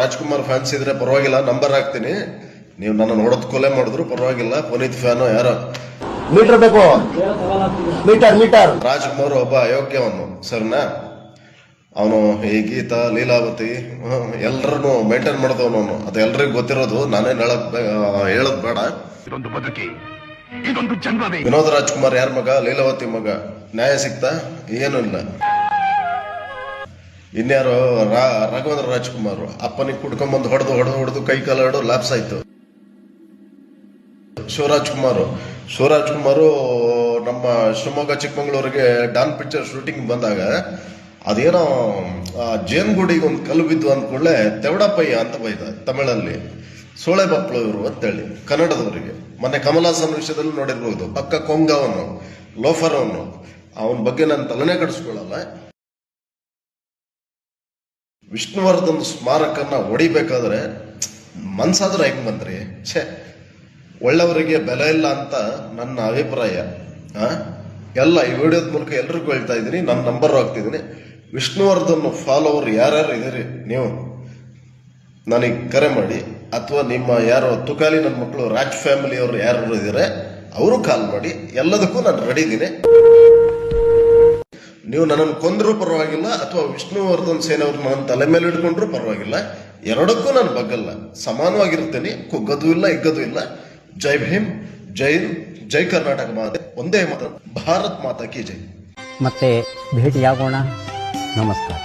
Rajkumar fans ಇದ್ರೆ ಪರವಾಗಿಲ್ಲ, number ಹಾಕ್ತೀನಿ. ನೀವು ನನ್ನ ನೋಡೋದ್ ಕೊಲೆ ಮಾಡಿದ್ರು ಪರವಾಗಿಲ್ಲ. ಪುನೀತ್ ಫ್ಯಾನು ಯಾರೋ ಮೀಟರ್ ಬೇಕು, ಮೀಟರ್. ರಾಜ್ಕುಮಾರ್ ಒಬ್ಬ ಅಯೋಗ್ಯವನು ಸರ್ನಾ. ಅವನು ಈ ಗೀತಾ, ಲೀಲಾವತಿ ಎಲ್ಲರನ್ನು ಮೇಂಟೈನ್ ಮಾಡಿದವನು. ಅದು ಎಲ್ರಿಗೂ ಗೊತ್ತಿರೋದು, ನಾನೇನ್ ಹೇಳದ್ ಬೇಡ. ವಿನೋದ್ ರಾಜ್ಕುಮಾರ್ ಯಾರ ಮಗ? ಲೀಲಾವತಿ ಮಗ. ನ್ಯಾಯ ಸಿಕ್ತಾ? ಏನೂ ಇಲ್ಲ. ಇನ್ಯಾರು? ರಾಘವೇಂದ್ರ ರಾಜ್ಕುಮಾರ್ ಅಪ್ಪನಿಗೆ ಕುಡ್ಕೊಂಬಂದು ಹೊಡೆದು ಕೈ ಕಾಲು ಲ್ಯಾಪ್ಸ್ ಆಯ್ತು. ಶಿವರಾಜ್ಕುಮಾರ್ ನಮ್ಮ ಶಿವಮೊಗ್ಗ ಚಿಕ್ಕಮಂಗ್ಳೂರಿಗೆ ಡಾನ್ ಪಿಕ್ಚರ್ ಶೂಟಿಂಗ್ ಬಂದಾಗ ಅದೇನೋ ಜೇನ್ಗುಡಿಗೆ ಒಂದು ಕಲ್ಲು ಬಿದ್ದು ಅಂದ್ಕೊಳ್ಳೆ ತೆವಡಪ್ಪಯ್ಯ ಅಂತ ಬೈದ ತಮಿಳಲ್ಲಿ. ಸೋಳೆ ಬಪ್ಪಳು ಇವರು ಅಂತೇಳಿ ಕನ್ನಡದವರಿಗೆ. ಮೊನ್ನೆ ಕಮಲಾಸನ್ ವಿಷಯದಲ್ಲಿ ನೋಡಿರ್ಬೋದು. ಪಕ್ಕ ಕೊಂಗವನು, ಲೋಫರ್ ಅವನು. ಅವನ ಬಗ್ಗೆ ನಾನು ತಲೆನೇ ಕಡಿಸ್ಕೊಳ್ಳಲ್ಲ. ವಿಷ್ಣುವರ್ಧನ್ ಸ್ಮಾರಕನ್ನ ಹೊಡಿಬೇಕಾದ್ರೆ ಮನ್ಸಾದ್ರೆ ಹೆಂಗ್ ಬಂದ್ರಿ? ಒಳ್ಳೆಯವರಿಗೆ ಬೆಲೆ ಇಲ್ಲ ಅಂತ ನನ್ನ ಅಭಿಪ್ರಾಯ. ಎಲ್ಲ ಈ ವಿಡಿಯೋದ ಮೂಲಕ ಎಲ್ರಿಗೂ ಹೇಳ್ತಾ ಇದ್ದೀನಿ, ನನ್ನ ನಂಬರ್ ಹಾಕ್ತಿದ್ದೀನಿ. ವಿಷ್ಣುವರ್ಧನ್ ಫಾಲೋವರ್ ಯಾರ್ಯಾರು ಇದೀರಿ ನೀವು ನನಗೆ ಕರೆ ಮಾಡಿ, ಅಥವಾ ನಿಮ್ಮ ಯಾರೋ ತುಕಾಲಿ ನನ್ನ ಮಕ್ಕಳು ರಾಜ್ ಫ್ಯಾಮಿಲಿ ಅವರು ಯಾರು ಇದ್ದಾರೆ ಅವರು ಕಾಲ್ ಮಾಡಿ. ಎಲ್ಲದಕ್ಕೂ ನಾನು ರೆಡಿ ಇದ್ದೀನಿ. ನೀವು ನನ್ನನ್ನು ಕೊಂದರೂ ಪರವಾಗಿಲ್ಲ, ಅಥವಾ ವಿಷ್ಣುವರ್ಧನ್ ಸೇನವ್ರು ನನ್ನ ತಲೆ ಮೇಲೆ ಹಿಡ್ಕೊಂಡ್ರು ಪರವಾಗಿಲ್ಲ. ಎರಡಕ್ಕೂ ನಾನು ಬಗ್ಗಲ್ಲ, ಸಮಾನವಾಗಿರ್ತೇನೆ. ಕುಗ್ಗದು ಇಲ್ಲ, ಇಗ್ಗದು ಇಲ್ಲ. ಜೈ ಭೀಮ್, ಜೈ ಹಿಂದ್, ಜೈ ಕರ್ನಾಟಕ ಮಾತೆ, ಒಂದೇ ಮಾತು, ಭಾರತ್ ಮಾತಾ ಕಿ ಜೈ. ಮತ್ತೆ ಭೇಟಿಯಾಗೋಣ. ನಮಸ್ಕಾರ.